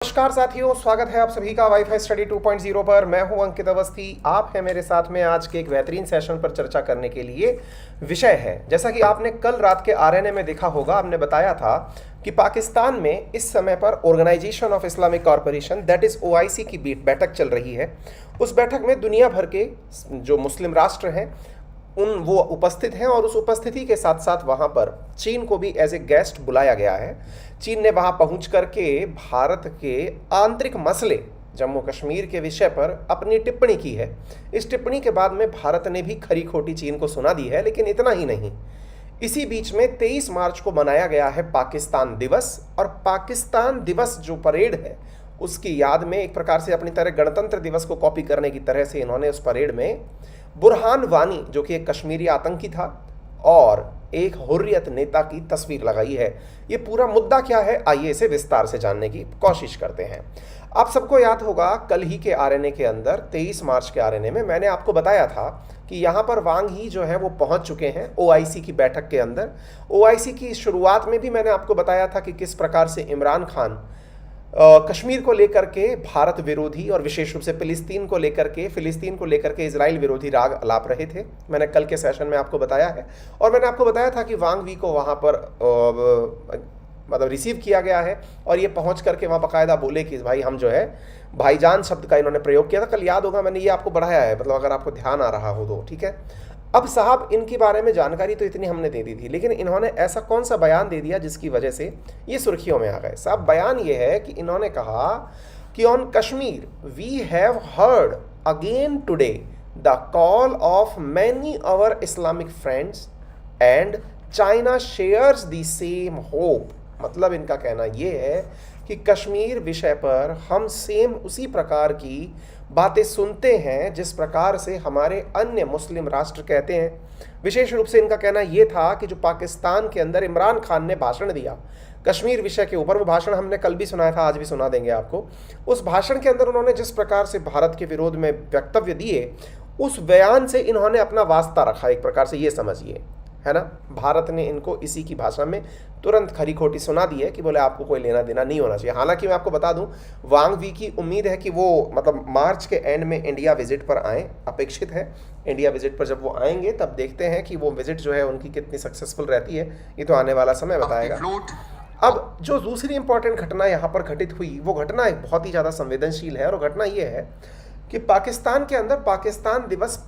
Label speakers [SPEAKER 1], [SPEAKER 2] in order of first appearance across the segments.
[SPEAKER 1] नमस्कार साथियों, स्वागत है आप सभी का वाईफाई स्टडी 2.0 पर। मैं हूं अंकित अवस्थी। आप हैं मेरे साथ में आज के एक बेहतरीन सेशन पर चर्चा करने के लिए। विषय है, जैसा कि आपने कल रात के आरएनए में देखा होगा, हमने बताया था कि पाकिस्तान में इस समय पर organization of Islamic corporation that is OIC की बैठक चल रही है। उस बैठक में दुनिया भर के जो मुस्लिम राष्ट्र हैं वो उपस्थित हैं और उस उपस्थिति के साथ साथ वहाँ पर चीन को भी एज ए गेस्ट बुलाया गया है। चीन ने वहाँ पहुँच करके भारत के आंतरिक मसले जम्मू कश्मीर के विषय पर अपनी टिप्पणी की है। इस टिप्पणी के बाद में भारत ने भी खरी खोटी चीन को सुना दी है, लेकिन इतना ही नहीं। इसी बीच में 23 मार्च को मनाया गया है पाकिस्तान दिवस, और पाकिस्तान दिवस जो परेड है उसकी याद में एक प्रकार से अपनी तरह गणतंत्र दिवस को कॉपी करने की तरह से इन्होंने उस परेड में बुरहान वानी, जो कि एक कश्मीरी आतंकी था, और एक हुर्रियत नेता की तस्वीर लगाई है। ये पूरा मुद्दा क्या है, आइए इसे विस्तार से जानने की कोशिश करते हैं। आप सबको याद होगा कल ही के आरएनए के अंदर 23 मार्च के आरएनए में मैंने आपको बताया था कि यहाँ पर वांग ही जो है वो पहुँच चुके हैं ओआईसी की बैठक के अंदर। ओआईसी की शुरुआत में भी मैंने आपको बताया था कि किस प्रकार से इमरान खान कश्मीर को लेकर के भारत विरोधी और विशेष रूप से फिलिस्तीन को लेकर के इजराइल विरोधी राग अलाप रहे थे। मैंने कल के सेशन में आपको बताया है, और मैंने आपको बताया था कि वांग वी को वहाँ पर मतलब रिसीव किया गया है, और ये पहुँच करके वहाँ बाकायदा बोले कि भाई हम जो है, भाईजान शब्द का इन्होंने प्रयोग किया था। कल याद होगा मैंने ये आपको बढ़ाया है, मतलब अगर आपको ध्यान आ रहा हो तो ठीक है। अब साहब इनके बारे में जानकारी तो इतनी हमने दे दी थी, लेकिन इन्होंने ऐसा कौन सा बयान दे दिया जिसकी वजह से ये सुर्खियों में आ गए। साहब बयान ये है कि इन्होंने कहा कि on Kashmir we have heard again today the call of many our Islamic friends and China shares the same hope. मतलब इनका कहना ये है कि कश्मीर विषय पर हम सेम उसी प्रकार की बातें सुनते हैं जिस प्रकार से हमारे अन्य मुस्लिम राष्ट्र कहते हैं। विशेष रूप से इनका कहना यह था कि जो पाकिस्तान के अंदर इमरान खान ने भाषण दिया कश्मीर विषय के ऊपर, वो भाषण हमने कल भी सुनाया था, आज भी सुना देंगे आपको। उस भाषण के अंदर उन्होंने जिस प्रकार से भारत के विरोध में वक्तव्य दिए, उस बयान से इन्होंने अपना वास्ता रखा, एक प्रकार से ये समझिए, है ना। भारत ने इनको इसी की भाषा में तुरंत खरी खोटी सुना दी है कि बोले आपको कोई लेना देना नहीं होना चाहिए। हालांकि मैं आपको बता दूं, वांग वी की उम्मीद है कि वो मतलब मार्च के एंड में इंडिया विजिट पर आएँ, अपेक्षित है। इंडिया विजिट पर जब वो आएंगे तब देखते हैं कि वो विजिट जो है उनकी कितनी सक्सेसफुल रहती है, ये तो आने वाला समय बताएगा। अब जो दूसरी इंपॉर्टेंट घटना यहाँ पर घटित हुई, वो घटना एक बहुत ही ज़्यादा संवेदनशील है, और घटना ये है कि पाकिस्तान के अंदर पाकिस्तान दिवस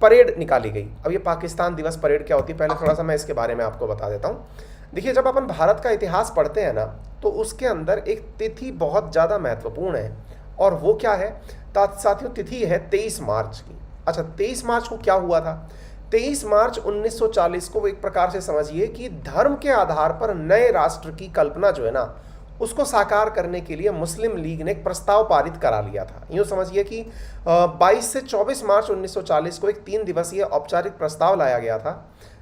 [SPEAKER 1] परेड निकाली गई। अब ये पाकिस्तान दिवस परेड क्या होती है, पहले थोड़ा सा मैं इसके बारे में आपको बता देता हूँ। देखिए, जब अपन भारत का इतिहास पढ़ते हैं ना, तो उसके अंदर एक तिथि बहुत ज़्यादा महत्वपूर्ण है, और वो क्या है साथियों, तिथि है 23 मार्च की। अच्छा, 23 मार्च को क्या हुआ था? 23 मार्च 1940 को, वो एक प्रकार से समझिए कि धर्म के आधार पर नए राष्ट्र की कल्पना जो है ना, उसको साकार करने के लिए मुस्लिम लीग ने एक प्रस्ताव पारित करा लिया था। यूँ समझिए कि 22 से 24 मार्च 1940 को एक 3 दिवसीय औपचारिक प्रस्ताव लाया गया था,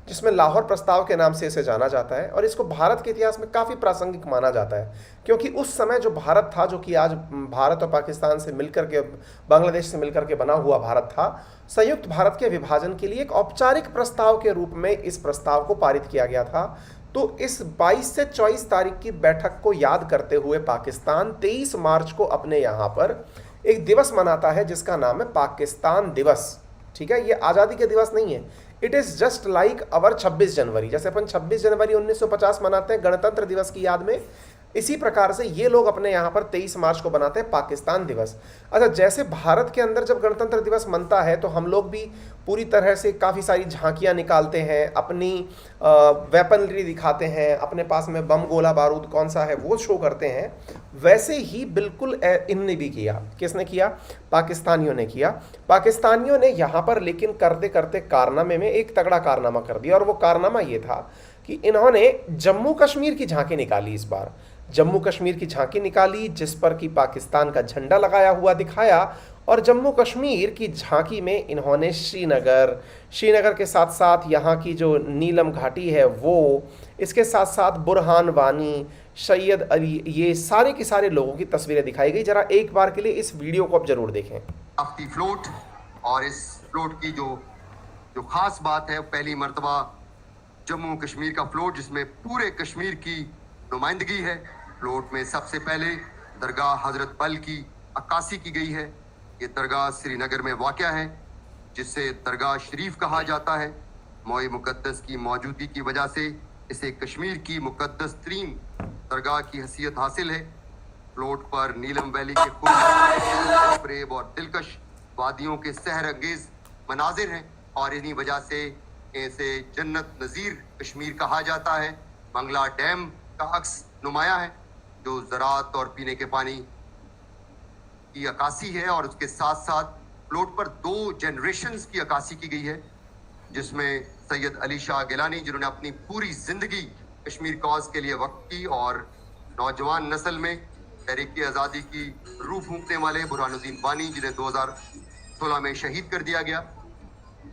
[SPEAKER 1] जिसमें लाहौर प्रस्ताव के नाम से इसे जाना जाता है, और इसको भारत के इतिहास में काफ़ी प्रासंगिक माना जाता है, क्योंकि उस समय जो भारत था, जो कि आज भारत और पाकिस्तान से मिलकर के, बांग्लादेश से मिलकर के बना हुआ भारत था, संयुक्त भारत के विभाजन के लिए एक औपचारिक प्रस्ताव के रूप में इस प्रस्ताव को पारित किया गया था। तो इस 22 से 24 तारीख की बैठक को याद करते हुए पाकिस्तान 23 मार्च को अपने यहाँ पर एक दिवस मनाता है जिसका नाम है पाकिस्तान दिवस। ठीक है, ये आज़ादी के दिवस नहीं है, it is just like our 26 जनवरी। जैसे अपन 26 जनवरी 1950 मनाते हैं गणतंत्र दिवस की याद में, इसी प्रकार से ये लोग अपने यहाँ पर 23 मार्च को बनाते हैं पाकिस्तान दिवस। अच्छा, जैसे भारत के अंदर जब गणतंत्र दिवस मनता है तो हम लोग भी पूरी तरह से काफ़ी सारी झांकियाँ निकालते हैं, अपनी वेपनरी दिखाते हैं, अपने पास में बम गोला बारूद कौन सा है वो शो करते हैं। वैसे ही बिल्कुल इनने भी किया। किसने किया? पाकिस्तानियों ने किया। पाकिस्तानियों ने यहाँ पर लेकिन करते करते कारनामे में एक तगड़ा कारनामा कर दिया, और वो कारनामा ये था कि इन्होंने जम्मू कश्मीर की झांकी निकाली। इस बार जम्मू कश्मीर की झांकी निकाली, जिस पर कि पाकिस्तान का झंडा लगाया हुआ दिखाया, और जम्मू कश्मीर की झांकी में इन्होंने श्रीनगर के साथ साथ यहाँ की जो नीलम घाटी है वो, इसके साथ साथ बुरहान वानी, सैयद अली, ये सारे के सारे लोगों की तस्वीरें दिखाई गई। जरा एक बार के लिए इस वीडियो को आप जरूर देखें।
[SPEAKER 2] आपकी फ्लोट, और इस फ्लोट की जो खास बात है, पहली मर्तबा जम्मू कश्मीर का फ्लोट जिसमें पूरे कश्मीर की नुमाइंदगी है। फ्लोट में सबसे पहले दरगाह हजरत बल की अक्कासी की गई है। ये दरगाह श्रीनगर में वाक़या है, जिसे दरगाह शरीफ कहा जाता है। मौए मुक़द्दस की मौजूदगी की वजह से इसे कश्मीर की मुक़द्दस तरीन दरगाह की हैसियत हासिल है। प्लॉट पर नीलम वैली के खूबसूरत, फरेब और दिलकश वादियों के सहर अंगेज मनाजिर हैं और इन्हीं वजह से इसे जन्नत नज़ीर कश्मीर कहा जाता है। बंगला डैम का अक्स नुमाया है, जो ज़राअत और पीने के पानी की अक्कासी है, और उसके साथ साथ प्लॉट पर 2 जनरेशन्स की अक्कासी की गई है, जिसमें सैयद अली शाह गिलानी, जिन्होंने अपनी पूरी जिंदगी कश्मीर कॉज के लिए वक्त की, और नौजवान नस्ल में तहरीक आज़ादी की रूह फूंकने वाले बुरहानुद्दीन वानी, जिन्हें 2016 में शहीद कर दिया गया।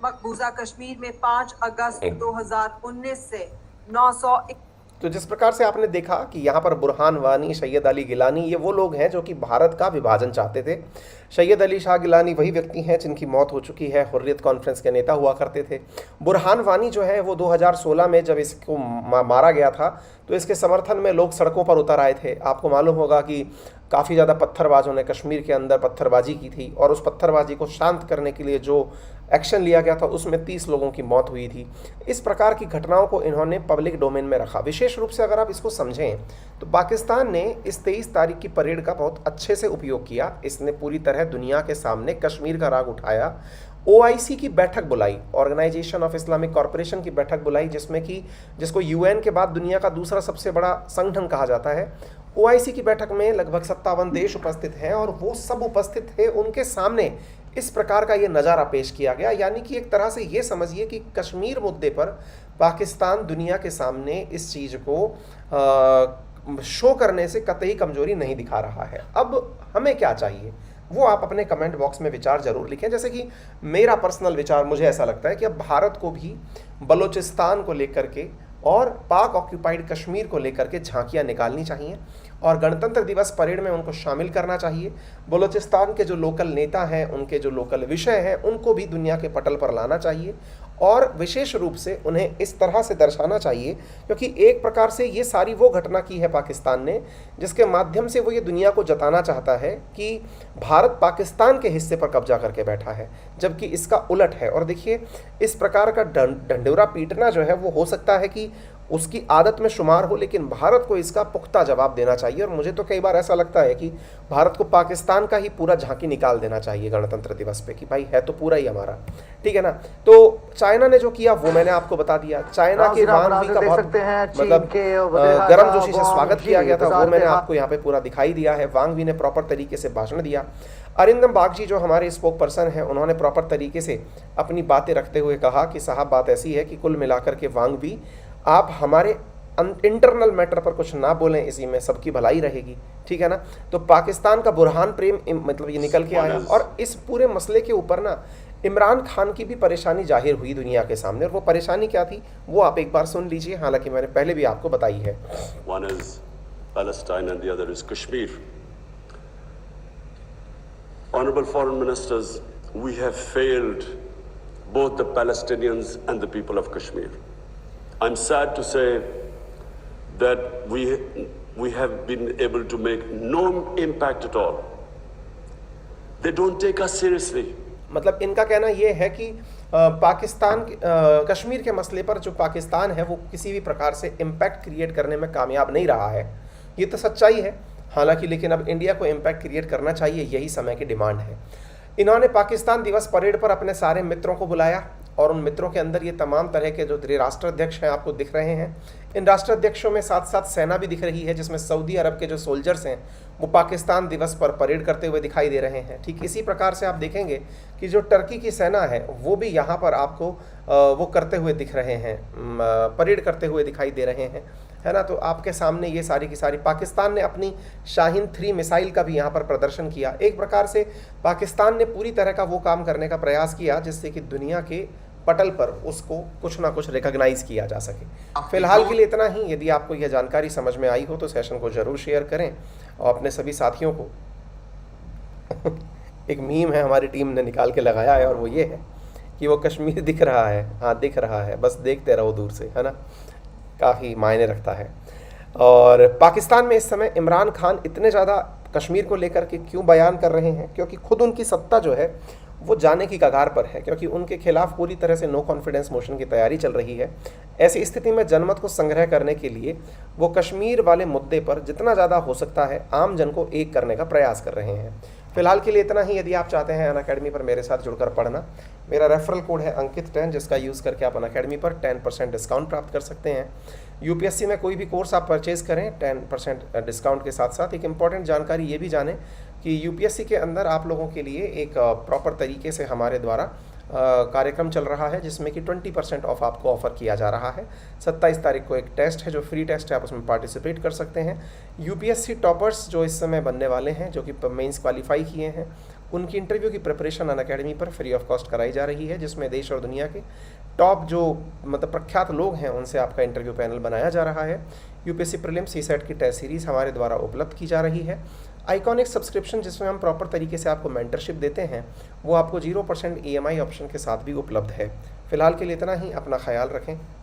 [SPEAKER 3] मकबूजा कश्मीर में 5 अगस्त 2019 से 900।
[SPEAKER 1] तो जिस प्रकार से आपने देखा कि यहाँ पर बुरहान वानी, सैयद अली गिलानी, ये वो लोग हैं जो कि भारत का विभाजन चाहते थे। सैयद अली शाह गिलानी वही व्यक्ति हैं जिनकी मौत हो चुकी है, हुर्रियत कॉन्फ्रेंस के नेता हुआ करते थे। बुरहान वानी जो है वो 2016 में जब इसको मारा गया था तो इसके समर्थन में लोग सड़कों पर उतर आए थे। आपको मालूम होगा कि काफ़ी ज़्यादा पत्थरबाजों ने कश्मीर के अंदर पत्थरबाजी की थी, और उस पत्थरबाजी को शांत करने के लिए जो एक्शन लिया गया था उसमें 30 लोगों की मौत हुई थी। इस प्रकार की घटनाओं को इन्होंने पब्लिक डोमेन में रखा। विशेष रूप से अगर आप इसको समझें तो पाकिस्तान ने इस 23 तारीख की परेड का बहुत अच्छे से उपयोग किया। इसने पूरी तरह दुनिया के सामने कश्मीर का राग उठाया। OIC की बैठक बुलाई, ऑर्गेनाइजेशन ऑफ इस्लामिक कॉरपोरेशन की बैठक बुलाई, जिसको UN के बाद दुनिया का दूसरा सबसे बड़ा संगठन कहा जाता है। OIC की बैठक में लगभग 57 देश उपस्थित हैं, और वो सब उपस्थित थे। उनके सामने इस प्रकार का ये नज़ारा पेश किया गया। यानी कि एक तरह से ये समझिए कि कश्मीर मुद्दे पर पाकिस्तान दुनिया के सामने इस चीज़ को शो करने से कतई कमजोरी नहीं दिखा रहा है। अब हमें क्या चाहिए वो आप अपने कमेंट बॉक्स में विचार जरूर लिखें। जैसे कि मेरा पर्सनल विचार, मुझे ऐसा लगता है कि अब भारत को भी बलूचिस्तान को लेकर के और पाक ऑक्यूपाइड कश्मीर को लेकर के झांकियां निकालनी चाहिए, और गणतंत्र दिवस परेड में उनको शामिल करना चाहिए। बलूचिस्तान के जो लोकल नेता हैं, उनके जो लोकल विषय हैं, उनको भी दुनिया के पटल पर लाना चाहिए, और विशेष रूप से उन्हें इस तरह से दर्शाना चाहिए, क्योंकि एक प्रकार से ये सारी वो घटना की है पाकिस्तान ने जिसके माध्यम से वो ये दुनिया को जताना चाहता है कि भारत पाकिस्तान के हिस्से पर कब्जा करके बैठा है, जबकि इसका उलट है। और देखिए, इस प्रकार का ढंढूरा पीटना जो है वो हो सकता है कि उसकी आदत में शुमार हो, लेकिन भारत को इसका पुख्ता जवाब देना चाहिए। और मुझे तो कई बार ऐसा लगता है कि भारत को पाकिस्तान का ही पूरा झांकी निकाल देना चाहिए गणतंत्र दिवस पे, कि भाई है तो पूरा ही हमारा, ठीक है ना। तो चाइना ने जो किया वो मैंने आपको बता दिया। चाइना के वांग वी का बहुत मतलब गर्मजोशी से स्वागत किया गया था, वो मैंने आपको यहाँ पे पूरा दिखाई दिया है। वांग वी ने प्रॉपर तरीके से भाषण दिया। अरिंदम बागची जो हमारे स्पोक पर्सन हैं, उन्होंने प्रॉपर तरीके से अपनी बातें रखते हुए कहा कि साहब बात ऐसी है कि कुल मिलाकर के वांग वी, आप हमारे इंटरनल मैटर पर कुछ ना बोलें, इसी में सबकी भलाई रहेगी, ठीक है ना। तो पाकिस्तान का बुरहान प्रेम मतलब ये निकल के आया, और इस पूरे मसले के ऊपर ना इमरान खान की भी परेशानी जाहिर हुई दुनिया के सामने। और वो परेशानी क्या थी वो आप एक बार सुन लीजिए, हालांकि मैंने पहले भी आपको बताई है।
[SPEAKER 4] One is Palestine and the other is Kashmir. Honorable Foreign Ministers, we have failed both the Palestinians and the people of Kashmir. I'm sad to say that we have been able to make no impact at all. They don't take us seriously.
[SPEAKER 1] मतलब इनका कहना ये है कि पाकिस्तान कश्मीर के मसले पर जो पाकिस्तान है वो किसी भी प्रकार से इम्पैक्ट क्रिएट करने में कामयाब नहीं रहा है। ये तो सच्चाई है, हालांकि लेकिन अब इंडिया को इम्पैक्ट क्रिएट करना चाहिए, यही समय की डिमांड है। इन्होंने पाकिस्तान दिवस परेड पर अपने सारे मित्रों को बुलाया, और उन मित्रों के अंदर ये तमाम तरह के जो राष्ट्राध्यक्ष हैं आपको दिख रहे हैं। इन राष्ट्राध्यक्षों में साथ साथ सेना भी दिख रही है, जिसमें सऊदी अरब के जो सोल्जर्स हैं वो पाकिस्तान दिवस पर परेड करते हुए दिखाई दे रहे हैं। ठीक इसी प्रकार से आप देखेंगे कि जो टर्की की सेना है वो भी यहाँ पर आपको वो करते हुए दिख रहे हैं, परेड करते हुए दिखाई दे रहे हैं, है ना। तो आपके सामने ये सारी की सारी, पाकिस्तान ने अपनी शाहीन 3 मिसाइल का भी यहाँ पर प्रदर्शन किया। एक प्रकार से पाकिस्तान ने पूरी तरह का वो काम करने का प्रयास किया जिससे कि दुनिया के पटल पर उसको कुछ ना कुछ रिकॉग्नाइज किया जा सके। फिलहाल के लिए इतना ही। यदि आपको यह जानकारी समझ में आई हो तो सेशन को ज़रूर शेयर करें और अपने सभी साथियों को एक मीम है हमारी टीम ने निकाल के लगाया है, और वो ये है कि वो कश्मीर दिख रहा है, हाँ दिख रहा है, बस देखते रहो दूर से, है ना। काफ़ी मायने रखता है। और पाकिस्तान में इस समय इमरान खान इतने ज़्यादा कश्मीर को लेकर के क्यों बयान कर रहे हैं? क्योंकि खुद उनकी सत्ता जो है वो जाने की कगार पर है, क्योंकि उनके खिलाफ पूरी तरह से नो कॉन्फिडेंस मोशन की तैयारी चल रही है। ऐसी स्थिति में जनमत को संग्रह करने के लिए वो कश्मीर वाले मुद्दे पर जितना ज़्यादा हो सकता है आम जन को एक करने का प्रयास कर रहे हैं। फिलहाल के लिए इतना ही। यदि आप चाहते हैं अनअकैडमी पर मेरे साथ जुड़कर पढ़ना, मेरा रेफरल कोड है अंकित10, जिसका यूज़ करके आप अनअकैडमी पर 10% डिस्काउंट प्राप्त कर सकते हैं। यूपीएससी में कोई भी कोर्स आप परचेज़ करें 10% डिस्काउंट के साथ साथ एक इम्पॉर्टेंट जानकारी ये भी जानें कि यूपीएससी के अंदर आप लोगों के लिए एक प्रॉपर तरीके से हमारे द्वारा कार्यक्रम चल रहा है, जिसमें कि 20% ऑफ आपको ऑफ़र किया जा रहा है। 27 तारीख को एक टेस्ट है जो फ्री टेस्ट है, आप उसमें पार्टिसिपेट कर सकते हैं। यूपीएससी टॉपर्स जो इस समय बनने वाले हैं, जो कि मेंस क्वालिफाई किए हैं, उनकी इंटरव्यू की प्रिपरेशन अनअकैडमी पर फ्री ऑफ कॉस्ट कराई जा रही है, जिसमें देश और दुनिया के टॉप जो मतलब प्रख्यात लोग हैं उनसे आपका इंटरव्यू पैनल बनाया जा रहा है। यूपीएससी प्रीलिम्स सीसेट की टेस्ट सीरीज़ हमारे द्वारा उपलब्ध की जा रही है। आइकॉनिक सब्सक्रिप्शन, जिसमें हम प्रॉपर तरीके से आपको मेंटरशिप देते हैं, वो आपको 0% EMI ऑप्शन के साथ भी उपलब्ध है। फिलहाल के लिए इतना ही। अपना ख्याल रखें।